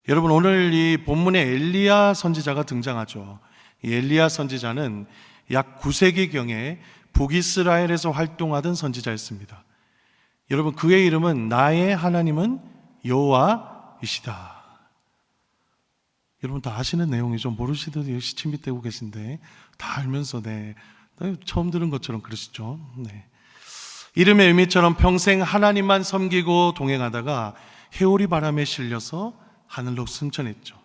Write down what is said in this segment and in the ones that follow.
여러분, 오늘 이 본문에 엘리야 선지자가 등장하죠. 이 엘리야 선지자는 약 9세기경에 북이스라엘에서 활동하던 선지자였습니다. 여러분, 그의 이름은 나의 하나님은 여호와이시다. 여러분 다 아시는 내용이죠. 모르시듯 시침이 떼고 계신데 다 알면서 처음 들은 것처럼 그러시죠. 이름의 의미처럼 평생 하나님만 섬기고 동행하다가 해오리 바람에 실려서 하늘로 승천했죠.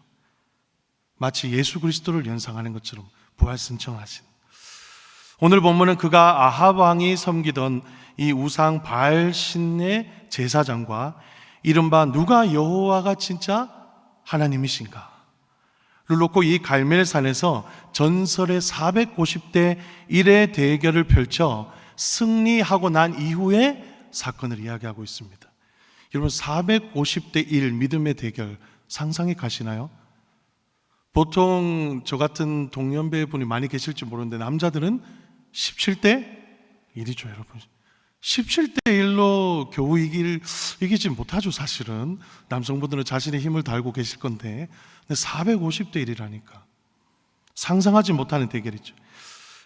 마치 예수 그리스도를 연상하는 것처럼 부활 승천하신. 오늘 본문은 그가 아합 왕이 섬기던 이 우상 바알 신의 제사장과 이른바 누가 여호와가 진짜 하나님이신가 를 놓고 이 갈멜산에서 전설의 450대 1의 대결을 펼쳐 승리하고 난 이후의 사건을 이야기하고 있습니다. 여러분, 450대 1 믿음의 대결 상상이 가시나요? 보통 저 같은 동년배 분이 많이 계실지 모르는데 남자들은 17대 1이죠. 여러분, 17대 1로 겨우 이기지 못하죠. 사실은 남성분들은 자신의 힘을 달고 계실 건데 450대 1이라니까 상상하지 못하는 대결이죠.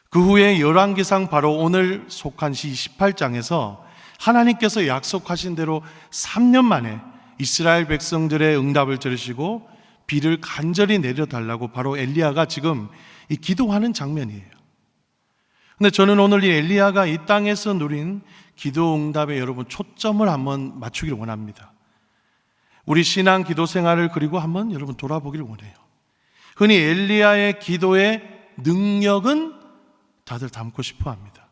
그 후에 열왕기상 바로 오늘 속한 시 28장에서 하나님께서 약속하신 대로 3년 만에 이스라엘 백성들의 응답을 들으시고 비를 간절히 내려달라고 바로 엘리야가 지금 이 기도하는 장면이에요. 근데 저는 오늘 이 엘리야가 이 땅에서 누린 기도 응답에 여러분 초점을 한번 맞추기를 원합니다. 우리 신앙 기도 생활을 그리고 한번 여러분 돌아보기를 원해요. 흔히 엘리야의 기도의 능력은 다들 담고 싶어 합니다.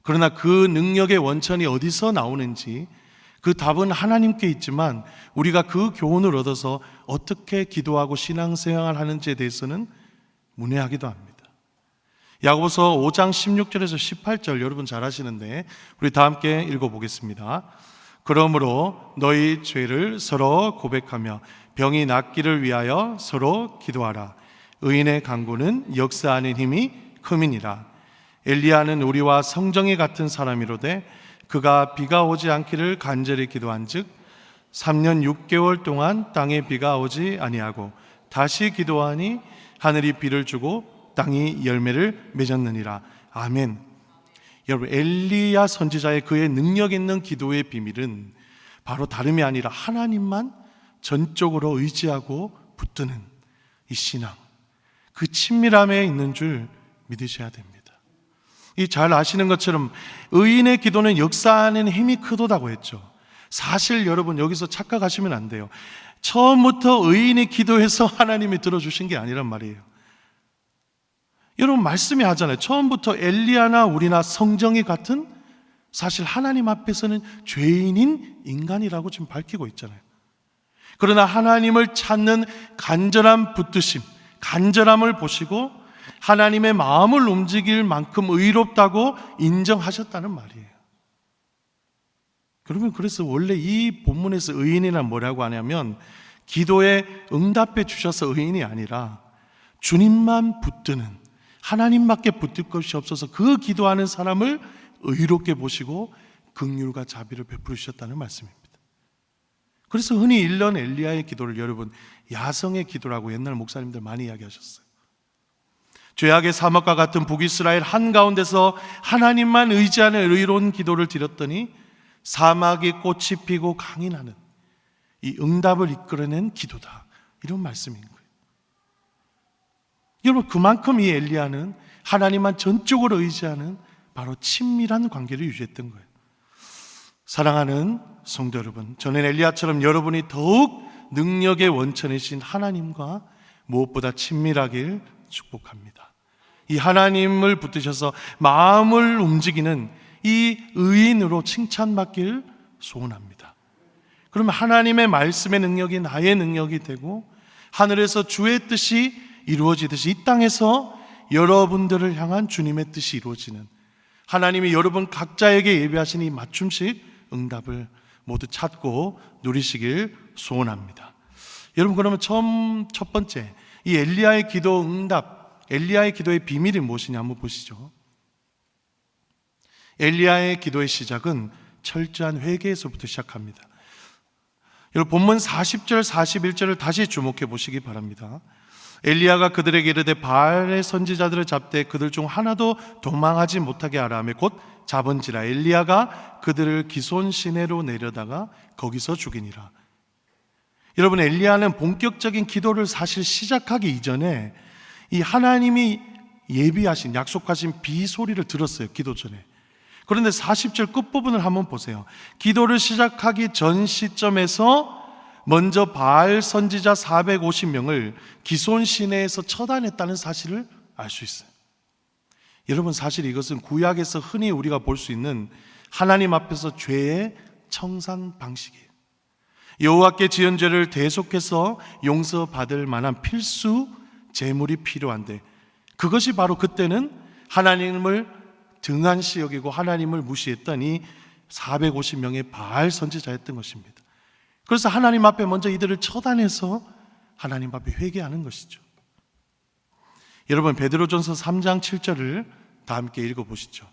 그러나 그 능력의 원천이 어디서 나오는지 그 답은 하나님께 있지만 우리가 그 교훈을 얻어서 어떻게 기도하고 신앙생활을 하는지에 대해서는 문외하기도 합니다. 야고보서 5장 16절에서 18절 여러분 잘 아시는데 우리 다 함께 읽어보겠습니다. 그러므로 너희 죄를 서로 고백하며 병이 낫기를 위하여 서로 기도하라. 의인의 간구는 역사하는 힘이 큼이니라. 엘리야는 우리와 성정이 같은 사람이로되 그가 비가 오지 않기를 간절히 기도한즉 3년 6개월 동안 땅에 비가 오지 아니하고 다시 기도하니 하늘이 비를 주고 땅이 열매를 맺었느니라. 아멘. 여러분, 엘리야 선지자의 그의 능력 있는 기도의 비밀은 바로 다름이 아니라 하나님만 전적으로 의지하고 붙드는 이 신앙, 그 친밀함에 있는 줄 믿으셔야 됩니다. 이 잘 아시는 것처럼 의인의 기도는 역사하는 힘이 크도다고 했죠. 사실 여러분 여기서 착각하시면 안 돼요. 처음부터 의인이 기도해서 하나님이 들어주신 게 아니란 말이에요. 여러분 말씀이 하잖아요. 처음부터 엘리야나 우리나 성정이 같은 사실 하나님 앞에서는 죄인인 인간이라고 지금 밝히고 있잖아요. 그러나 하나님을 찾는 간절한 붙드심, 간절함을 보시고 하나님의 마음을 움직일 만큼 의롭다고 인정하셨다는 말이에요. 그러면 그래서 원래 이 본문에서 의인이란 뭐라고 하냐면 기도에 응답해 주셔서 의인이 아니라 주님만 붙드는, 하나님밖에 붙들 것이 없어서 그 기도하는 사람을 의롭게 보시고 긍휼과 자비를 베풀어 주셨다는 말씀입니다. 그래서 흔히 일런 엘리야의 기도를 여러분 야성의 기도라고 옛날 목사님들 많이 이야기하셨어요. 죄악의 사막과 같은 북이스라엘 한가운데서 하나님만 의지하는 의로운 기도를 드렸더니 사막이 꽃이 피고 강이 나는 이 응답을 이끌어낸 기도다, 이런 말씀인 거예요. 여러분, 그만큼 이 엘리야는 하나님만 전적으로 의지하는 바로 친밀한 관계를 유지했던 거예요. 사랑하는 성도 여러분, 저는 엘리야처럼 여러분이 더욱 능력의 원천이신 하나님과 무엇보다 친밀하길 축복합니다. 이 하나님을 붙드셔서 마음을 움직이는 이 의인으로 칭찬받길 소원합니다. 그러면 하나님의 말씀의 능력이 나의 능력이 되고 하늘에서 주의 뜻이 이루어지듯이 이 땅에서 여러분들을 향한 주님의 뜻이 이루어지는, 하나님이 여러분 각자에게 예비하신 이 맞춤식 응답을 모두 찾고 누리시길 소원합니다. 여러분, 그러면 첫 번째 이 엘리야의 기도 응답, 엘리야의 기도의 비밀이 무엇이냐 한번 보시죠. 엘리야의 기도의 시작은 철저한 회개에서부터 시작합니다. 여러분 본문 40절 41절을 다시 주목해 보시기 바랍니다. 엘리야가 그들에게 이르되 바알의 선지자들을 잡되 그들 중 하나도 도망하지 못하게 하라 하며 곧 잡은지라 엘리야가 그들을 기손 시내로 내려다가 거기서 죽이니라. 여러분, 엘리야는 본격적인 기도를 사실 시작하기 이전에 이 하나님이 예비하신 약속하신 비 소리를 들었어요. 기도 전에. 그런데 40절 끝부분을 한번 보세요. 기도를 시작하기 전 시점에서 먼저 바알 선지자 450명을 기손 시내에서 처단했다는 사실을 알 수 있어요. 여러분, 사실 이것은 구약에서 흔히 우리가 볼 수 있는 하나님 앞에서 죄의 청산 방식이에요. 여호와께 지은 죄를 대속해서 용서받을 만한 필수 제물이 필요한데, 그것이 바로 그때는 하나님을 등한시 여기고 하나님을 무시했던 이 450명의 바알 선지자였던 것입니다. 그래서 하나님 앞에 먼저 이들을 처단해서 하나님 앞에 회개하는 것이죠. 여러분, 베드로전서 3장 7절을 다 함께 읽어보시죠.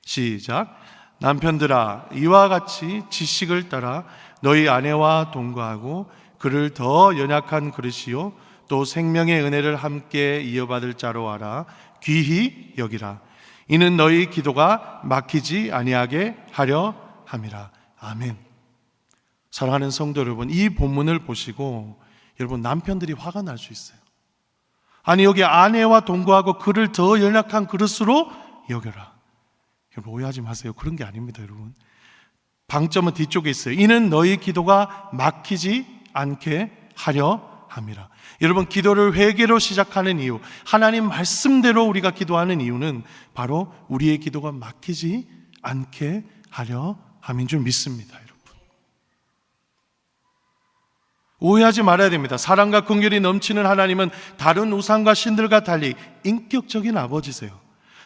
시작. 남편들아, 이와 같이 지식을 따라 너희 아내와 동거하고 그를 더 연약한 그릇이요 또 생명의 은혜를 함께 이어받을 자로 알아 귀히 여기라. 이는 너희 기도가 막히지 아니하게 하려 함이라. 아멘. 사랑하는 성도 여러분, 이 본문을 보시고 여러분, 남편들이 화가 날 수 있어요. 아니, 여기 아내와 동거하고 그를 더 연약한 그릇으로 여겨라. 여러분, 오해하지 마세요. 그런 게 아닙니다. 여러분, 방점은 뒤쪽에 있어요. 이는 너희 기도가 막히지 않게 하려 함이라. 여러분, 기도를 회개로 시작하는 이유, 하나님 말씀대로 우리가 기도하는 이유는 바로 우리의 기도가 막히지 않게 하려 함인 줄 믿습니다. 여러분, 오해하지 말아야 됩니다. 사랑과 긍휼이 넘치는 하나님은 다른 우상과 신들과 달리 인격적인 아버지세요.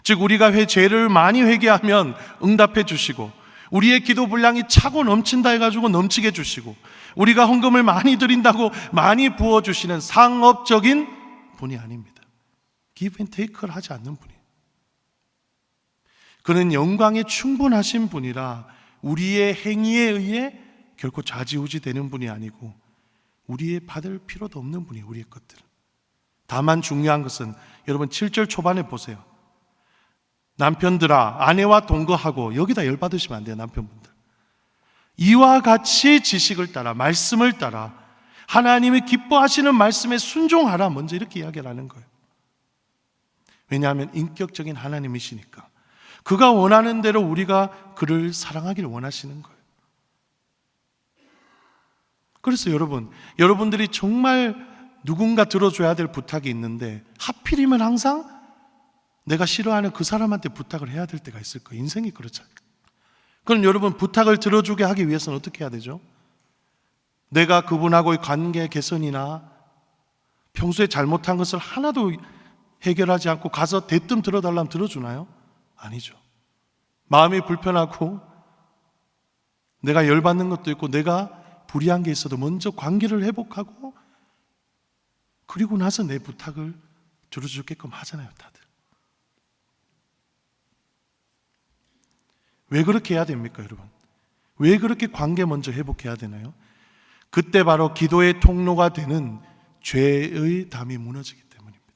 즉, 우리가 죄를 많이 회개하면 응답해 주시고, 우리의 기도 분량이 차고 넘친다 해가지고 넘치게 해주시고, 우리가 헌금을 많이 드린다고 많이 부어주시는 상업적인 분이 아닙니다. give and take를 하지 않는 분이에요. 그는 영광에 충분하신 분이라 우리의 행위에 의해 결코 좌지우지 되는 분이 아니고 우리의 받을 필요도 없는 분이에요. 우리의 것들은. 다만 중요한 것은 여러분 7절 초반에 보세요. 남편들아 아내와 동거하고, 여기다 열받으시면 안 돼요. 남편분들, 이와 같이 지식을 따라, 말씀을 따라, 하나님이 기뻐하시는 말씀에 순종하라, 먼저 이렇게 이야기를 하는 거예요. 왜냐하면 인격적인 하나님이시니까 그가 원하는 대로 우리가 그를 사랑하길 원하시는 거예요. 그래서 여러분들이 정말 누군가 들어줘야 될 부탁이 있는데 하필이면 항상 내가 싫어하는 그 사람한테 부탁을 해야 될 때가 있을 거예요. 인생이 그렇잖아요. 그럼 여러분, 부탁을 들어주게 하기 위해서는 어떻게 해야 되죠? 내가 그분하고의 관계 개선이나 평소에 잘못한 것을 하나도 해결하지 않고 가서 대뜸 들어달라면 들어주나요? 아니죠. 마음이 불편하고 내가 열받는 것도 있고 내가 불이한 게 있어도 먼저 관계를 회복하고 그리고 나서 내 부탁을 들어주게끔 하잖아요. 다들. 왜 그렇게 해야 됩니까, 여러분? 왜 그렇게 관계 먼저 회복해야 되나요? 그때 바로 기도의 통로가 되는 죄의 담이 무너지기 때문입니다.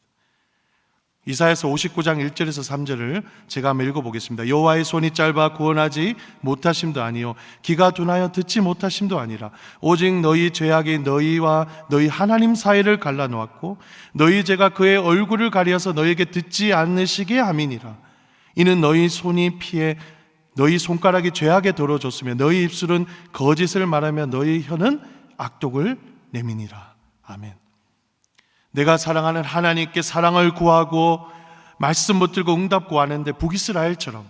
이사야서 59장 1절에서 3절을 제가 한번 읽어보겠습니다. 여호와의 손이 짧아 구원하지 못하심도 아니요 귀가 둔하여 듣지 못하심도 아니라 오직 너희 죄악이 너희와 너희 하나님 사이를 갈라놓았고 너희 죄가 그의 얼굴을 가려서 너희에게 듣지 않으시게 함이니라. 이는 너희 손이 피해 너희 손가락이 죄악에 더러워졌으며 너희 입술은 거짓을 말하며 너희 혀는 악독을 내미니라. 아멘. 내가 사랑하는 하나님께 사랑을 구하고 말씀 붙들고 응답 구하는데 북이스라엘처럼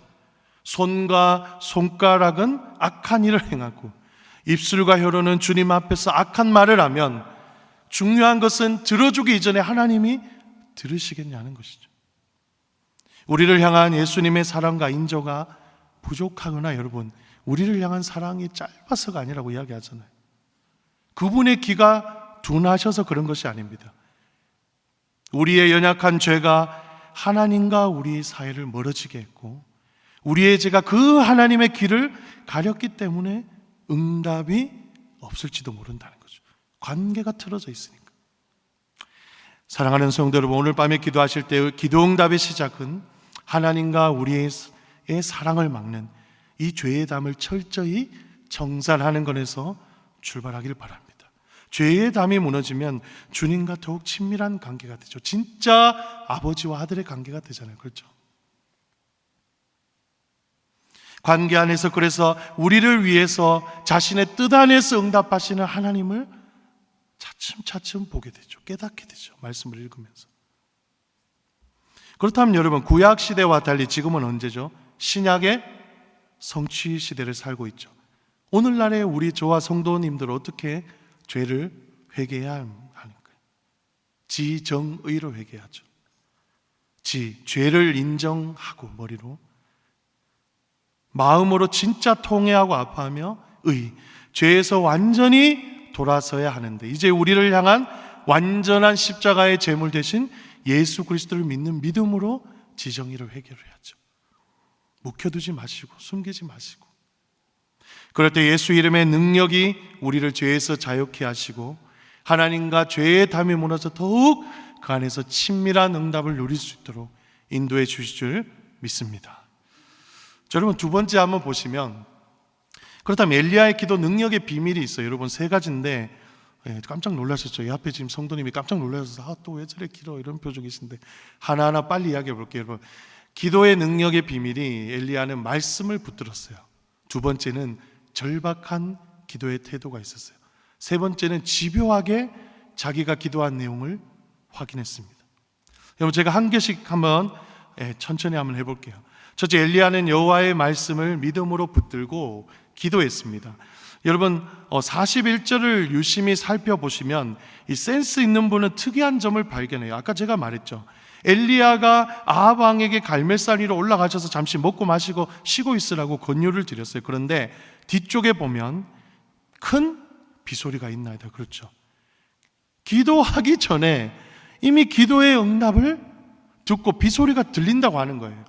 손과 손가락은 악한 일을 행하고 입술과 혀로는 주님 앞에서 악한 말을 하면 중요한 것은 들어주기 이전에 하나님이 들으시겠냐는 것이죠. 우리를 향한 예수님의 사랑과 인조가 부족하거나 여러분, 우리를 향한 사랑이 짧아서가 아니라고 이야기하잖아요. 그분의 귀가 둔하셔서 그런 것이 아닙니다. 우리의 연약한 죄가 하나님과 우리 사이를 멀어지게 했고 우리의 죄가 그 하나님의 귀를 가렸기 때문에 응답이 없을지도 모른다는 거죠. 관계가 틀어져 있으니까. 사랑하는 성도 여러분, 오늘 밤에 기도하실 때 기도응답의 시작은 하나님과 우리의 사랑을 막는 이 죄의 담을 철저히 정산하는 것에서 출발하길 바랍니다. 죄의 담이 무너지면 주님과 더욱 친밀한 관계가 되죠. 진짜 아버지와 아들의 관계가 되잖아요. 그렇죠? 관계 안에서 그래서 우리를 위해서 자신의 뜻 안에서 응답하시는 하나님을 차츰차츰 보게 되죠. 깨닫게 되죠. 말씀을 읽으면서. 그렇다면 여러분, 구약 시대와 달리 지금은 언제죠? 신약의 성취 시대를 살고 있죠. 오늘날의 우리 저와 성도님들 어떻게 죄를 회개해야 하는가요? 지정의로 회개하죠. 죄를 인정하고 머리로, 마음으로 진짜 통회하고 아파하며 죄에서 완전히 돌아서야 하는데, 이제 우리를 향한 완전한 십자가의 제물 대신 예수 그리스도를 믿는 믿음으로 지정의로 회개를 해야죠. 묵혀두지 마시고 숨기지 마시고, 그럴 때 예수 이름의 능력이 우리를 죄에서 자유케 하시고 하나님과 죄의 담이 무너져 더욱 그 안에서 친밀한 응답을 누릴 수 있도록 인도해 주실 줄 믿습니다. 여러분, 두 번째 한번 보시면, 그렇다면 엘리야의 기도 능력의 비밀이 있어요. 여러분, 세 가지인데 깜짝 놀라셨죠? 이 앞에 지금 성도님이 깜짝 놀라셔서 또 왜 저래 길어 이런 표정이신데 하나하나 빨리 이야기해 볼게요. 여러분, 기도의 능력의 비밀이 엘리야는 말씀을 붙들었어요. 두 번째는 절박한 기도의 태도가 있었어요. 세 번째는 집요하게 자기가 기도한 내용을 확인했습니다. 여러분, 제가 한 개씩 한번 천천히 한번 해볼게요. 첫째, 엘리야는 여호와의 말씀을 믿음으로 붙들고 기도했습니다. 여러분, 41절을 유심히 살펴보시면 이 센스 있는 분은 특이한 점을 발견해요. 아까 제가 말했죠. 엘리야가 아합 왕에게 갈멜산 위로 올라가셔서 잠시 먹고 마시고 쉬고 있으라고 권유를 드렸어요. 그런데 뒤쪽에 보면 큰 비소리가 있나이다. 그렇죠? 기도하기 전에 이미 기도의 응답을 듣고 비소리가 들린다고 하는 거예요.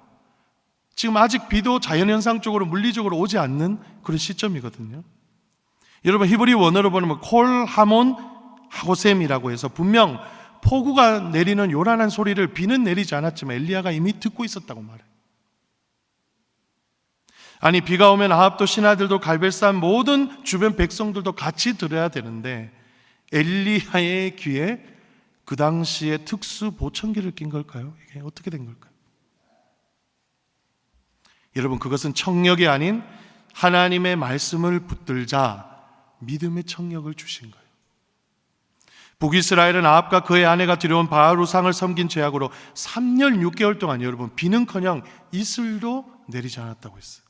지금 아직 비도 자연현상적으로 물리적으로 오지 않는 그런 시점이거든요. 여러분, 히브리 원어로 보면 콜, 하몬, 하고셈이라고 해서 분명 폭우가 내리는 요란한 소리를 비는 내리지 않았지만 엘리야가 이미 듣고 있었다고 말해요. 아니, 비가 오면 아합도 신하들도 갈멜산 모든 주변 백성들도 같이 들어야 되는데 엘리야의 귀에 그 당시에 특수 보청기를 낀 걸까요? 이게 어떻게 된 걸까요? 여러분, 그것은 청력이 아닌 하나님의 말씀을 붙들자 믿음의 청력을 주신 거예요. 북이스라엘은 아합과 그의 아내가 들여온 바알 우상을 섬긴 죄악으로 3년 6개월 동안 여러분 비는커녕 이슬도 내리지 않았다고 했어요.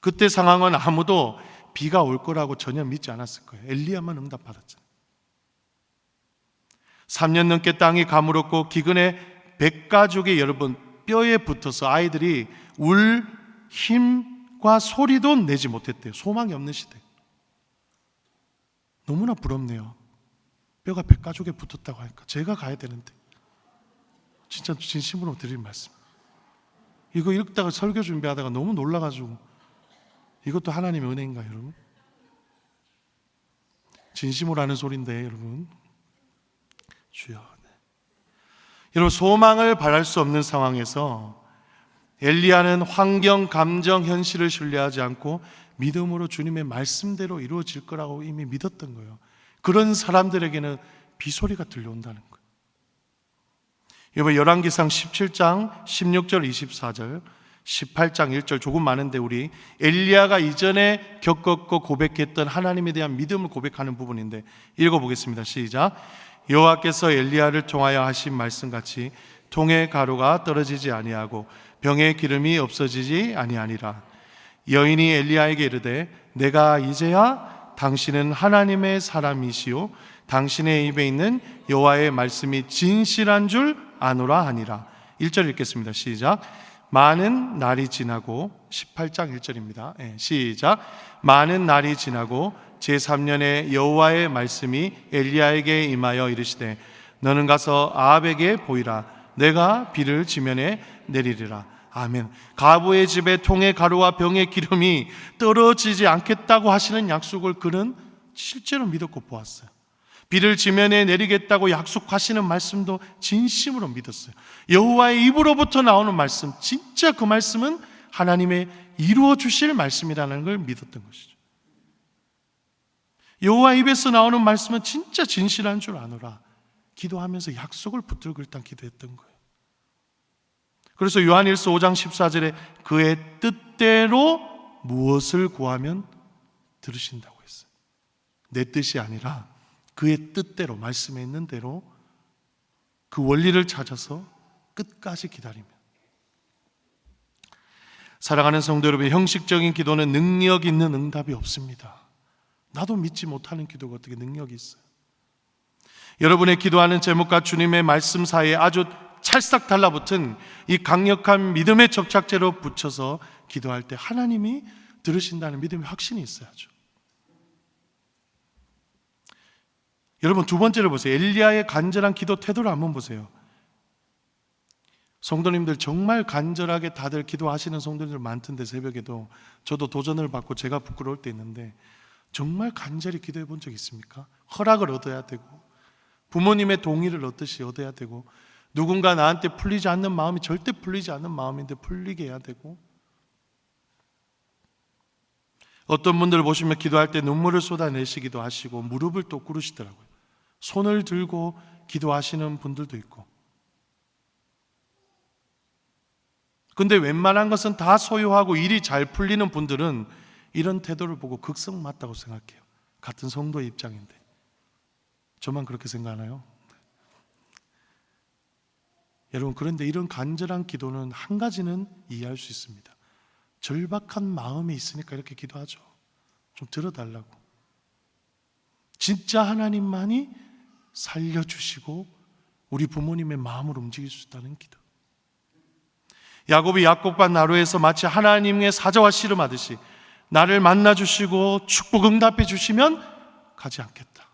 그때 상황은 아무도 비가 올 거라고 전혀 믿지 않았을 거예요. 엘리야만 응답받았잖아요. 3년 넘게 땅이 가물었고 기근에 100가족이 여러분 뼈에 붙어서 아이들이 울 힘과 소리도 내지 못했대요. 소망이 없는 시대. 너무나 부럽네요. 뼈가 100가족에 붙었다고 하니까 제가 가야 되는데, 진짜 진심으로 드리는 말씀. 이거 읽다가 설교 준비하다가 너무 놀라가지고, 이것도 하나님의 은혜인가요, 여러분? 진심으로 하는 소리인데, 여러분. 주여. 네. 여러분, 소망을 바랄 수 없는 상황에서 엘리야는 환경, 감정, 현실을 신뢰하지 않고 믿음으로 주님의 말씀대로 이루어질 거라고 이미 믿었던 거예요. 그런 사람들에게는 비소리가 들려온다는 거예요. 여러분, 열왕기상 17장 16절 24절 18장 1절 조금 많은데 우리 엘리야가 이전에 겪었고 고백했던 하나님에 대한 믿음을 고백하는 부분인데 읽어보겠습니다. 시작. 여호와께서 엘리야를 통하여 하신 말씀같이 통의 가루가 떨어지지 아니하고 병의 기름이 없어지지 아니하니라. 여인이 엘리야에게 이르되 내가 이제야 당신은 하나님의 사람이시오 당신의 입에 있는 여호와의 말씀이 진실한 줄 아노라 하니라. 1절 읽겠습니다. 시작. 많은 날이 지나고 18장 1절입니다. 시작. 많은 날이 지나고 제3년에 여호와의 말씀이 엘리야에게 임하여 이르시되 너는 가서 아합에게 보이라. 내가 비를 지면에 내리리라. 아멘. 가부의 집에 통의 가루와 병의 기름이 떨어지지 않겠다고 하시는 약속을 그는 실제로 믿었고 보았어요. 비를 지면에 내리겠다고 약속하시는 말씀도 진심으로 믿었어요. 여호와의 입으로부터 나오는 말씀, 진짜 그 말씀은 하나님의 이루어 주실 말씀이라는 걸 믿었던 것이죠. 여호와 입에서 나오는 말씀은 진짜 진실한 줄 아노라. 기도하면서 약속을 붙들고 일단 기도했던 거예요. 그래서 요한일서 5장 14절에 그의 뜻대로 무엇을 구하면 들으신다고 했어요. 내 뜻이 아니라 그의 뜻대로, 말씀에 있는 대로 그 원리를 찾아서 끝까지 기다리면. 사랑하는 성도 여러분, 형식적인 기도는 능력 있는 응답이 없습니다. 나도 믿지 못하는 기도가 어떻게 능력이 있어요? 여러분의 기도하는 제목과 주님의 말씀 사이에 아주 찰싹 달라붙은 이 강력한 믿음의 접착제로 붙여서 기도할 때 하나님이 들으신다는 믿음의 확신이 있어야죠. 여러분, 두 번째를 보세요. 엘리야의 간절한 기도 태도를 한번 보세요. 성도님들 정말 간절하게 다들 기도하시는 성도님들 많던데, 새벽에도 저도 도전을 받고 제가 부끄러울 때 있는데, 정말 간절히 기도해 본 적 있습니까? 허락을 얻어야 되고, 부모님의 동의를 얻듯이 얻어야 되고, 누군가 나한테 풀리지 않는 마음이 절대 풀리지 않는 마음인데 풀리게 해야 되고, 어떤 분들 보시면 기도할 때 눈물을 쏟아내시기도 하시고 무릎을 또 꿇으시더라고요. 손을 들고 기도하시는 분들도 있고. 근데 웬만한 것은 다 소유하고 일이 잘 풀리는 분들은 이런 태도를 보고 극성 맞다고 생각해요. 같은 성도의 입장인데. 저만 그렇게 생각하나요? 여러분, 그런데 이런 간절한 기도는 한 가지는 이해할 수 있습니다. 절박한 마음이 있으니까 이렇게 기도하죠. 좀 들어달라고. 진짜 하나님만이 살려주시고 우리 부모님의 마음을 움직일 수 있다는 기도. 야곱이 약속받은 나루에서 마치 하나님의 사자와 씨름하듯이 나를 만나주시고 축복 응답해 주시면 가지 않겠다.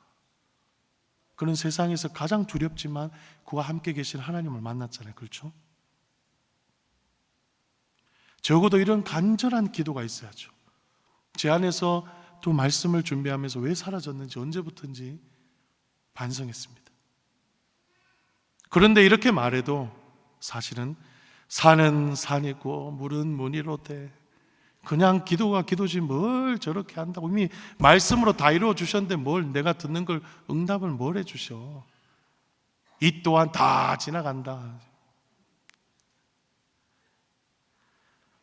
그는 세상에서 가장 두렵지만 그와 함께 계신 하나님을 만났잖아요. 그렇죠? 적어도 이런 간절한 기도가 있어야죠. 제 안에서 또 말씀을 준비하면서 왜 사라졌는지, 언제부터인지 반성했습니다. 그런데 이렇게 말해도 사실은 산은 산이고 물은 무니로되, 그냥 기도가 기도지 뭘 저렇게 한다고. 이미 말씀으로 다 이루어 주셨는데 뭘 내가 듣는 걸 응답을 뭘 해주셔. 이 또한 다 지나간다.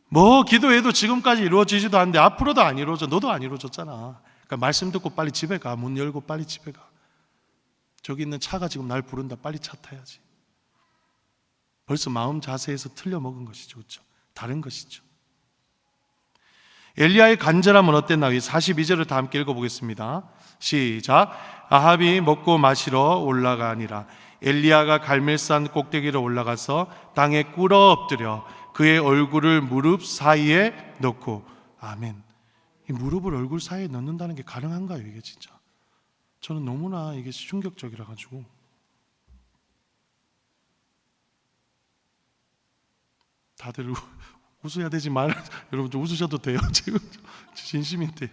뭐 기도해도 지금까지 이루어지지도 않는데 앞으로도 안 이루어져. 너도 안 이루어졌잖아. 그러니까 말씀 듣고 빨리 집에 가. 문 열고 빨리 집에 가. 저기 있는 차가 지금 날 부른다. 빨리 차 타야지. 벌써 마음 자세에서 틀려 먹은 것이죠. 그렇죠? 다른 것이죠. 엘리야의 간절함은 어땠나요? 42절을 다 함께 읽어보겠습니다. 시작. 아합이 먹고 마시러 올라가니라. 엘리야가 갈멜산 꼭대기로 올라가서 땅에 꿇어 엎드려 그의 얼굴을 무릎 사이에 넣고. 아멘. 이 무릎을 얼굴 사이에 넣는다는 게 가능한가요? 이게 진짜 저는 너무나 이게 충격적이라 가지고. 다들 웃어야 되지 말. 여러분 좀 웃으셔도 돼요. 지금 진심인데.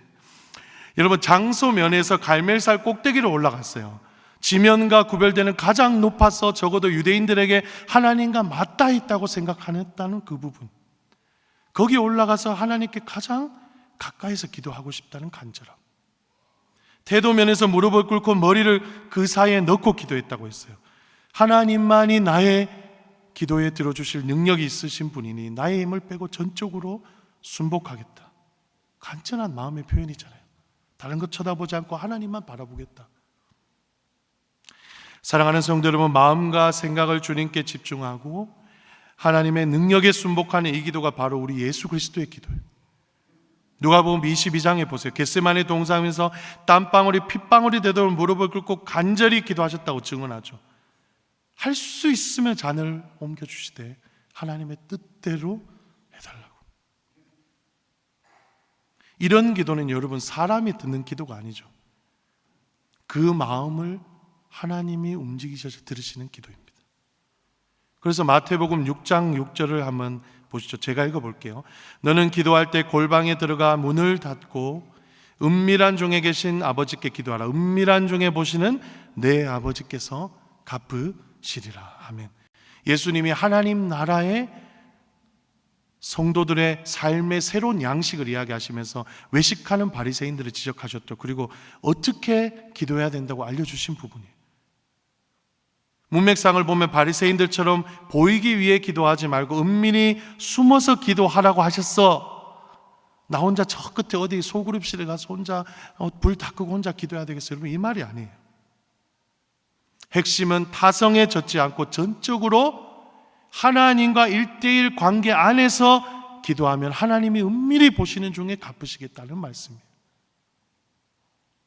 여러분, 장소 면에서 갈멜산 꼭대기로 올라갔어요. 지면과 구별되는 가장 높아서 적어도 유대인들에게 하나님과 맞닿아 있다고 생각했다는 그 부분. 거기 올라가서 하나님께 가장 가까이서 기도하고 싶다는 간절함. 태도면에서 무릎을 꿇고 머리를 그 사이에 넣고 기도했다고 했어요. 하나님만이 나의 기도에 들어주실 능력이 있으신 분이니 나의 힘을 빼고 전적으로 순복하겠다. 간절한 마음의 표현이잖아요. 다른 것 쳐다보지 않고 하나님만 바라보겠다. 사랑하는 성도 여러분, 마음과 생각을 주님께 집중하고 하나님의 능력에 순복하는 이 기도가 바로 우리 예수 그리스도의 기도예요. 누가복음 22장에 보세요. 겟세마네 동산에서 땀방울이 핏방울이 되도록 무릎을 꿇고 간절히 기도하셨다고 증언하죠. 할 수 있으면 잔을 옮겨주시되 하나님의 뜻대로 해달라고. 이런 기도는 여러분 사람이 듣는 기도가 아니죠. 그 마음을 하나님이 움직이셔서 들으시는 기도입니다. 그래서 마태복음 6장 6절을 한번 보시죠. 제가 읽어볼게요. 너는 기도할 때 골방에 들어가 문을 닫고 은밀한 중에 계신 아버지께 기도하라. 은밀한 중에 보시는 내 아버지께서 갚으시리라. 아멘. 예수님이 하나님 나라의 성도들의 삶의 새로운 양식을 이야기하시면서 외식하는 바리새인들을 지적하셨죠. 그리고 어떻게 기도해야 된다고 알려주신 부분이에요. 문맥상을 보면 바리새인들처럼 보이기 위해 기도하지 말고 은밀히 숨어서 기도하라고 하셨어. 나 혼자 저 끝에 어디 소그룹실에 가서 혼자 불 다 끄고 혼자 기도해야 되겠어요? 여러분, 이 말이 아니에요. 핵심은 타성에 젖지 않고 전적으로 하나님과 1:1 관계 안에서 기도하면 하나님이 은밀히 보시는 중에 갚으시겠다는 말씀이에요.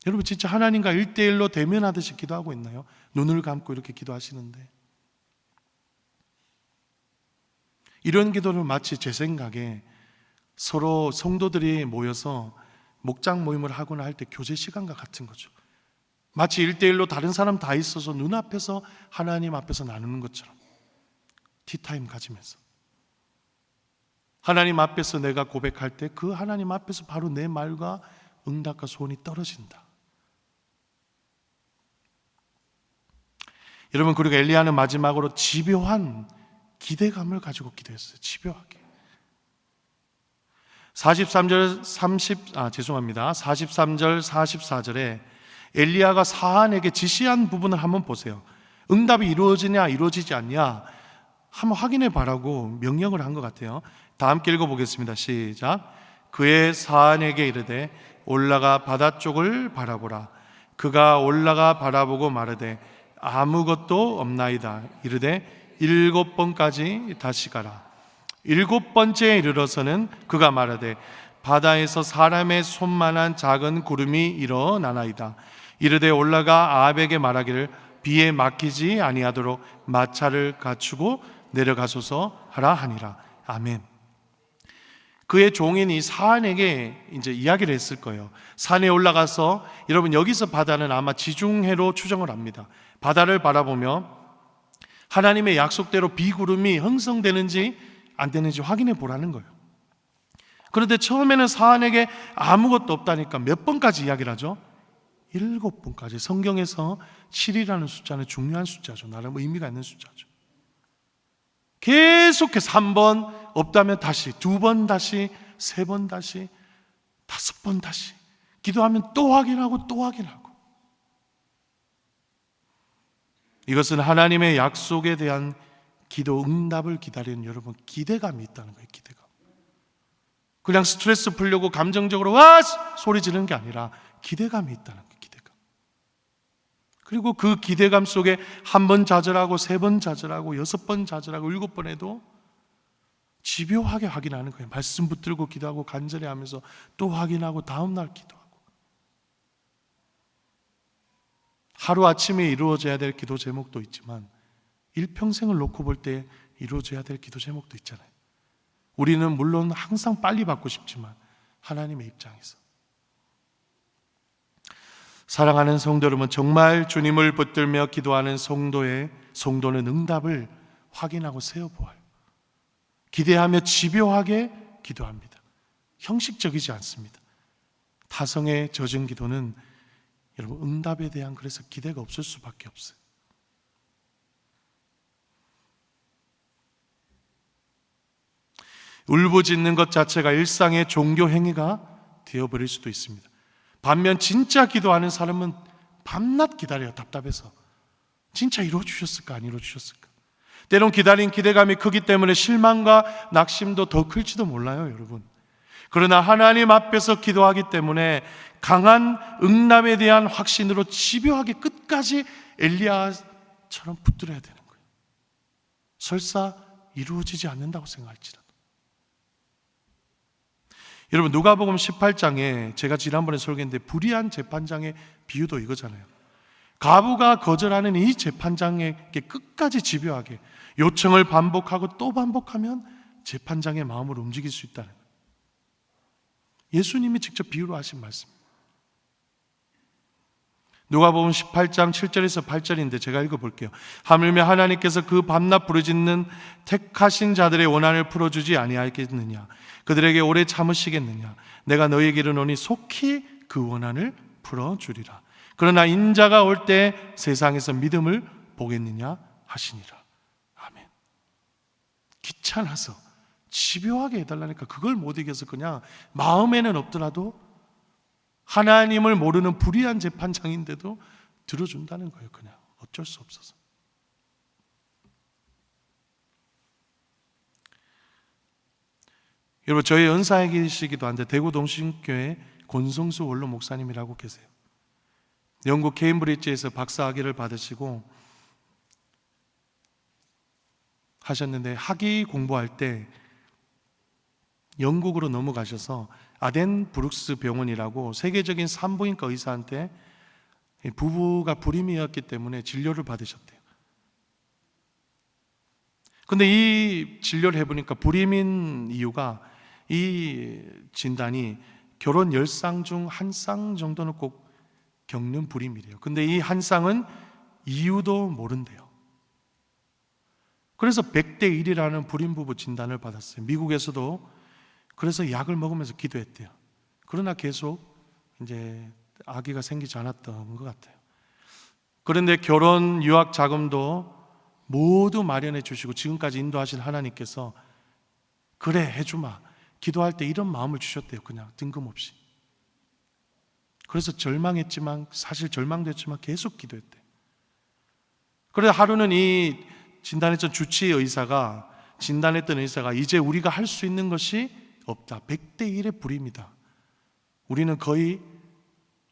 여러분, 진짜 하나님과 1:1로 대면하듯이 기도하고 있나요? 눈을 감고 이렇게 기도하시는데, 이런 기도를 마치 제 생각에 서로 성도들이 모여서 목장 모임을 하거나 할 때 교제 시간과 같은 거죠. 마치 1:1로 다른 사람 다 있어서 눈앞에서 하나님 앞에서 나누는 것처럼 티타임 가지면서 하나님 앞에서 내가 고백할 때 그 하나님 앞에서 바로 내 말과 응답과 소원이 떨어진다. 여러분, 그리고 엘리야는 마지막으로 집요한 기대감을 가지고 기도했어요. 집요하게. 43절 44절에 엘리야가 사안에게 지시한 부분을 한번 보세요. 응답이 이루어지냐 이루어지지 않냐 한번 확인해 바라고 명령을 한 것 같아요. 다 함께 읽어보겠습니다. 시작. 그의 사안에게 이르되 올라가 바다 쪽을 바라보라. 그가 올라가 바라보고 마르되 아무것도 없나이다. 이르되 7번까지 다시 가라. 7번째에 이르러서는 그가 말하되 바다에서 사람의 손만한 작은 구름이 일어나나이다. 이르되 올라가 아합에게 말하기를 비에 막히지 아니하도록 마차를 갖추고 내려가소서 하라 하니라. 아멘. 그의 종인 이 사안에게 이제 이야기를 했을 거예요. 산에 올라가서, 여러분 여기서 바다는 아마 지중해로 추정을 합니다. 바다를 바라보며 하나님의 약속대로 비구름이 형성되는지 안 되는지 확인해 보라는 거예요. 그런데 처음에는 사안에게 아무것도 없다니까 몇 번까지 이야기를 하죠? 7번까지. 성경에서 7이라는 숫자는 중요한 숫자죠. 나름 의미가 있는 숫자죠. 계속해서 1번 없다면 다시, 2번 다시, 3번 다시, 5번 다시 기도하면 또 확인하고 또 확인하고. 이것은 하나님의 약속에 대한 기도 응답을 기다리는 여러분 기대감이 있다는 거예요. 기대감. 그냥 스트레스 풀려고 감정적으로 와 소리 지르는 게 아니라 기대감이 있다는 거예요. 기대감. 그리고 그 기대감 속에 1번 좌절하고 3번 좌절하고 6번 좌절하고 7번 해도 집요하게 확인하는 거예요. 말씀 붙들고 기도하고 간절히 하면서 또 확인하고 다음날 기도하고. 하루아침에 이루어져야 될 기도 제목도 있지만 일평생을 놓고 볼 때 이루어져야 될 기도 제목도 있잖아요. 우리는 물론 항상 빨리 받고 싶지만 하나님의 입장에서, 사랑하는 성도 여러분, 정말 주님을 붙들며 기도하는 성도는 응답을 확인하고 세어보아요. 기대하며 집요하게 기도합니다. 형식적이지 않습니다. 타성에 젖은 기도는 여러분 응답에 대한 그래서 기대가 없을 수밖에 없어요. 울부짖는 것 자체가 일상의 종교 행위가 되어버릴 수도 있습니다. 반면 진짜 기도하는 사람은 밤낮 기다려요. 답답해서 진짜 이루어주셨을까 안 이루어주셨을까. 때론 기다린 기대감이 크기 때문에 실망과 낙심도 더 클지도 몰라요, 여러분. 그러나 하나님 앞에서 기도하기 때문에 강한 응답에 대한 확신으로 집요하게 끝까지 엘리야처럼 붙들어야 되는 거예요. 설사 이루어지지 않는다고 생각할지라도. 여러분, 누가복음 18장에 제가 지난번에 설교했는데 불의한 재판장의 비유도 이거잖아요. 과부가 거절하는 이 재판장에게 끝까지 집요하게 요청을 반복하고 또 반복하면 재판장의 마음을 움직일 수 있다는 거예요. 예수님이 직접 비유로 하신 말씀입니다. 누가복음 18장 7절에서 8절인데 제가 읽어볼게요. 하물며 하나님께서 그 밤낮 부르짖는 택하신 자들의 원한을 풀어주지 아니하겠느냐. 그들에게 오래 참으시겠느냐. 내가 너희에게 이르노니 속히 그 원한을 풀어주리라. 그러나 인자가 올 때 세상에서 믿음을 보겠느냐 하시니라. 아멘. 귀찮아서 집요하게 해달라니까 그걸 못 이겨서 그냥 마음에는 없더라도 하나님을 모르는 불의한 재판장인데도 들어준다는 거예요. 그냥 어쩔 수 없어서. 여러분, 저희 은사이시기도 한데 대구 동신교회 권성수 원로 목사님이라고 계세요. 영국 케임브리지에서 박사학위를 받으시고 하셨는데 학위 공부할 때 영국으로 넘어가셔서 아덴 브룩스 병원이라고 세계적인 산부인과 의사한테 부부가 불임이었기 때문에 진료를 받으셨대요. 근데 이 진료를 해보니까 불임인 이유가 이 진단이 결혼 10쌍 중 한 쌍 정도는 꼭 겪는 불임이래요. 근데 이 한 쌍은 이유도 모른대요. 그래서 100대 1이라는 불임 부부 진단을 받았어요. 미국에서도. 그래서 약을 먹으면서 기도했대요. 그러나 계속 이제 아기가 생기지 않았던 것 같아요. 그런데 결혼 유학 자금도 모두 마련해 주시고 지금까지 인도하신 하나님께서 그래 해주마, 기도할 때 이런 마음을 주셨대요. 그냥 뜬금없이. 그래서 절망했지만, 사실 절망됐지만 계속 기도했대요. 그래서 하루는 이 진단했던 진단했던 의사가 이제 우리가 할 수 있는 것이 없다. 100대 1의 불임이다. 우리는 거의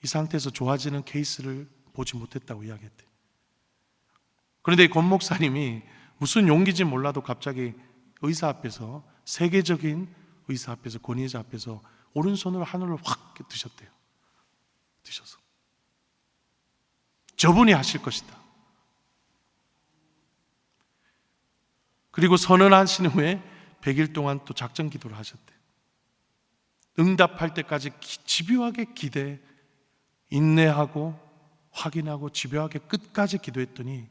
이 상태에서 좋아지는 케이스를 보지 못했다고 이야기했대요. 그런데 권 목사님이 무슨 용기인지 몰라도 갑자기 의사 앞에서, 세계적인 의사 앞에서, 권위자 앞에서 오른손으로 하늘을 확 드셨대요. 드셔서 저분이 하실 것이다. 그리고 선언하신 후에 100일 동안 또 작전 기도를 하셨대요. 응답할 때까지 집요하게 기대, 인내하고 확인하고 집요하게 끝까지 기도했더니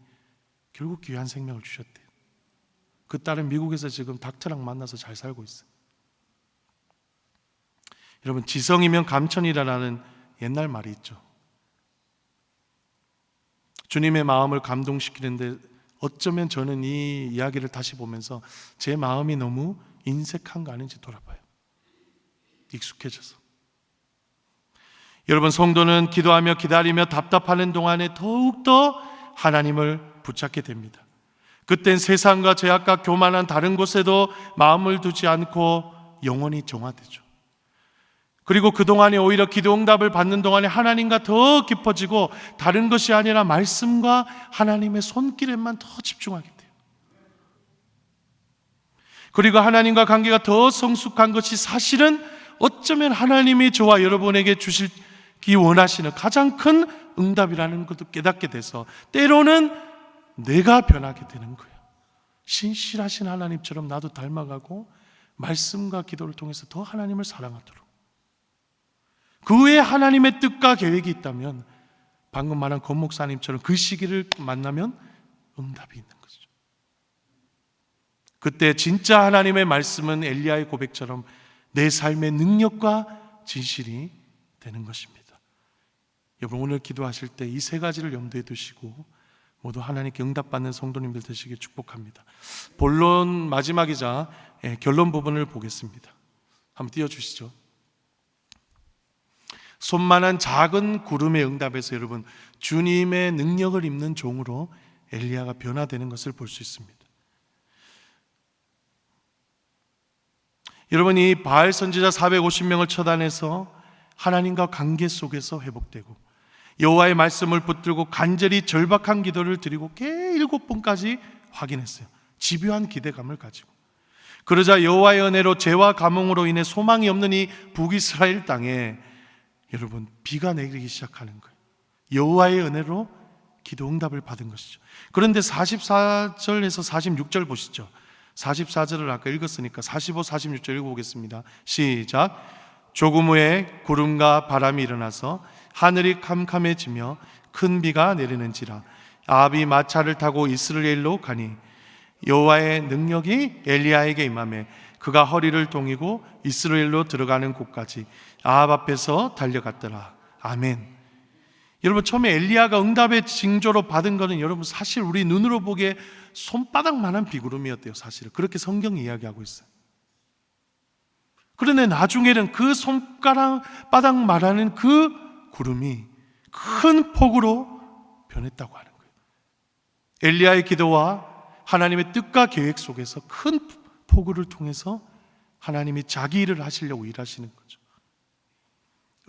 결국 귀한 생명을 주셨대요. 그 딸은 미국에서 지금 닥터랑 만나서 잘 살고 있어요. 여러분, 지성이면 감천이라는 옛날 말이 있죠. 주님의 마음을 감동시키는데 어쩌면 저는 이 이야기를 다시 보면서 제 마음이 너무 인색한 거 아닌지 돌아봐요. 익숙해져서. 여러분, 성도는 기도하며 기다리며 답답하는 동안에 더욱더 하나님을 붙잡게 됩니다. 그땐 세상과 죄악과 교만한 다른 곳에도 마음을 두지 않고 영원히 정화되죠. 그리고 그동안에 오히려 기도 응답을 받는 동안에 하나님과 더 깊어지고 다른 것이 아니라 말씀과 하나님의 손길에만 더 집중하게 돼요. 그리고 하나님과 관계가 더 성숙한 것이 사실은 어쩌면 하나님이 저와 여러분에게 주시기 원하시는 가장 큰 응답이라는 것도 깨닫게 돼서 때로는 내가 변하게 되는 거예요. 신실하신 하나님처럼 나도 닮아가고 말씀과 기도를 통해서 더 하나님을 사랑하도록. 그 외에 하나님의 뜻과 계획이 있다면 방금 말한 권 목사님처럼 그 시기를 만나면 응답이 있는 거죠. 그때 진짜 하나님의 말씀은 엘리야의 고백처럼 내 삶의 능력과 진실이 되는 것입니다. 여러분, 오늘 기도하실 때 이 세 가지를 염두에 두시고 모두 하나님께 응답받는 성도님들 되시길 축복합니다. 본론 마지막이자 결론 부분을 보겠습니다. 한번 띄워주시죠. 손만한 작은 구름의 응답에서 여러분, 주님의 능력을 입는 종으로 엘리야가 변화되는 것을 볼 수 있습니다. 여러분, 이 바알 선지자 450명을 처단해서 하나님과 관계 속에서 회복되고 여호와의 말씀을 붙들고 간절히 절박한 기도를 드리고 꽤 7번까지 확인했어요. 집요한 기대감을 가지고. 그러자 여호와의 은혜로 죄와 감흥으로 인해 소망이 없는 이 북이스라엘 땅에 여러분, 비가 내리기 시작하는 거예요. 여호와의 은혜로 기도 응답을 받은 것이죠. 그런데 44절에서 46절 보시죠. 44절을 아까 읽었으니까 45, 46절 읽어보겠습니다. 시작. 조금 후에 구름과 바람이 일어나서 하늘이 캄캄해지며 큰 비가 내리는지라. 아합이 마차를 타고 이스라엘로 가니 여호와의 능력이 엘리야에게 임하매 그가 허리를 동이고 이스라엘로 들어가는 곳까지 아합 앞에서 달려갔더라. 아멘. 여러분, 처음에 엘리야가 응답의 징조로 받은 것은 여러분 사실 우리 눈으로 보기에 손바닥만한 비구름이었대요. 사실은 그렇게 성경이 이야기하고 있어요. 그런데 나중에는 그 손가락 말하는 그 구름이 큰 폭우로 변했다고 하는 거예요. 엘리야의 기도와 하나님의 뜻과 계획 속에서 큰 폭우를 통해서 하나님이 자기 일을 하시려고 일하시는 거죠.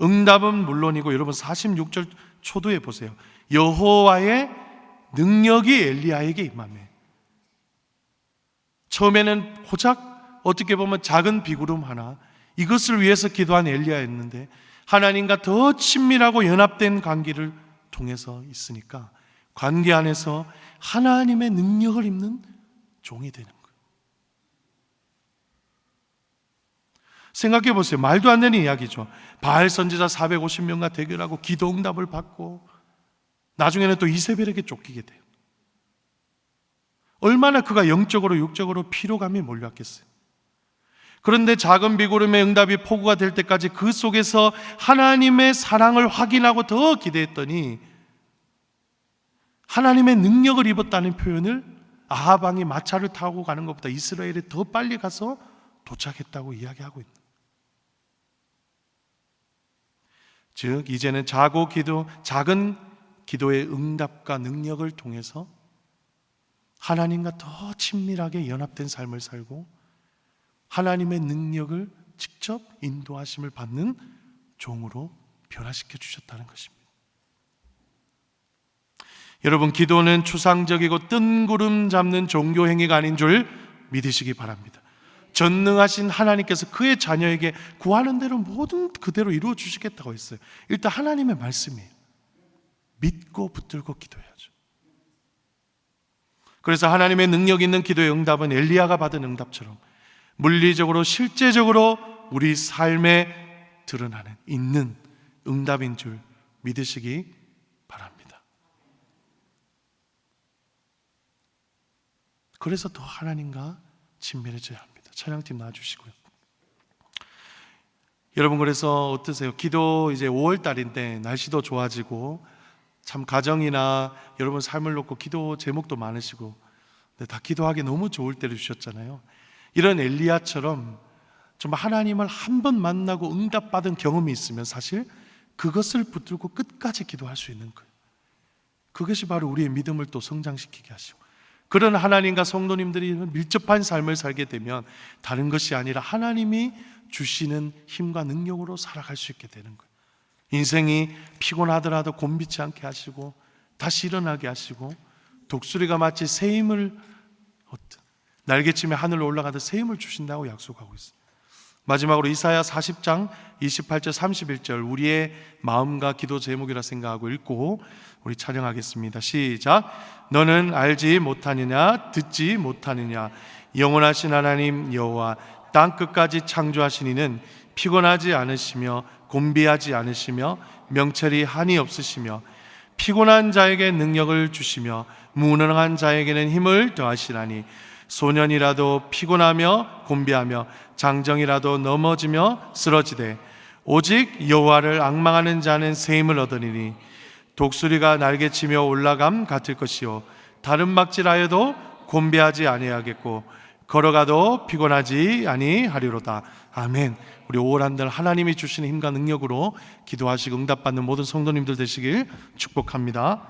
응답은 물론이고 여러분 46절 초도에 보세요. 여호와의 능력이 엘리야에게 임하매. 처음에는 고작 어떻게 보면 작은 비구름 하나, 이것을 위해서 기도한 엘리야였는데 하나님과 더 친밀하고 연합된 관계를 통해서 있으니까 관계 안에서 하나님의 능력을 입는 종이 되는 거예요. 생각해 보세요. 말도 안 되는 이야기죠. 바알 선지자 450명과 대결하고 기도 응답을 받고 나중에는 또 이세벨에게 쫓기게 돼요. 얼마나 그가 영적으로 육적으로 피로감이 몰려왔겠어요. 그런데 작은 비구름의 응답이 폭우가 될 때까지 그 속에서 하나님의 사랑을 확인하고 더 기대했더니 하나님의 능력을 입었다는 표현을 아합 왕이 마차를 타고 가는 것보다 이스라엘에 더 빨리 가서 도착했다고 이야기하고 있는, 즉 이제는 작은 기도의 응답과 능력을 통해서 하나님과 더 친밀하게 연합된 삶을 살고 하나님의 능력을 직접 인도하심을 받는 종으로 변화시켜 주셨다는 것입니다. 여러분, 기도는 추상적이고 뜬구름 잡는 종교 행위가 아닌 줄 믿으시기 바랍니다. 전능하신 하나님께서 그의 자녀에게 구하는 대로 모든 그대로 이루어 주시겠다고 했어요. 일단 하나님의 말씀이에요. 믿고 붙들고 기도해야죠. 그래서 하나님의 능력 있는 기도의 응답은 엘리야가 받은 응답처럼 물리적으로 실제적으로 우리 삶에 드러나는 있는 응답인 줄 믿으시기 바랍니다. 그래서 더 하나님과 친밀해져야 합니다. 찬양팀 나와주시고요. 여러분, 그래서 어떠세요? 기도 이제 5월 달인데 날씨도 좋아지고 참 가정이나 여러분 삶을 놓고 기도 제목도 많으시고 다 기도하기 너무 좋을 때를 주셨잖아요. 이런 엘리야처럼 좀 하나님을 한 번 만나고 응답받은 경험이 있으면 사실 그것을 붙들고 끝까지 기도할 수 있는 거예요. 그것이 바로 우리의 믿음을 또 성장시키게 하시고, 그런 하나님과 성도님들이 밀접한 삶을 살게 되면 다른 것이 아니라 하나님이 주시는 힘과 능력으로 살아갈 수 있게 되는 거예요. 인생이 피곤하더라도 곤비치 않게 하시고 다시 일어나게 하시고, 독수리가 마치 새 힘을 날개치며 하늘로 올라가듯 새 힘을 주신다고 약속하고 있어요. 마지막으로 이사야 40장 28절 31절 우리의 마음과 기도 제목이라 생각하고 읽고 우리 찬양하겠습니다. 시작. 너는 알지 못하느냐 듣지 못하느냐 영원하신 하나님 여호와 땅 끝까지 창조하신 이는 피곤하지 않으시며 곤비하지 않으시며 명철이 한이 없으시며 피곤한 자에게 능력을 주시며 무능한 자에게는 힘을 더하시나니 소년이라도 피곤하며 곤비하며 장정이라도 넘어지며 쓰러지되 오직 여호와를 앙망하는 자는 새 힘을 얻으리니 독수리가 날개치며 올라감 같을 것이요 다른 막질하여도 곤비하지 아니하겠고 걸어가도 피곤하지 아니하리로다. 아멘. 우리 5월 한 달 하나님이 주시는 힘과 능력으로 기도하시고 응답받는 모든 성도님들 되시길 축복합니다.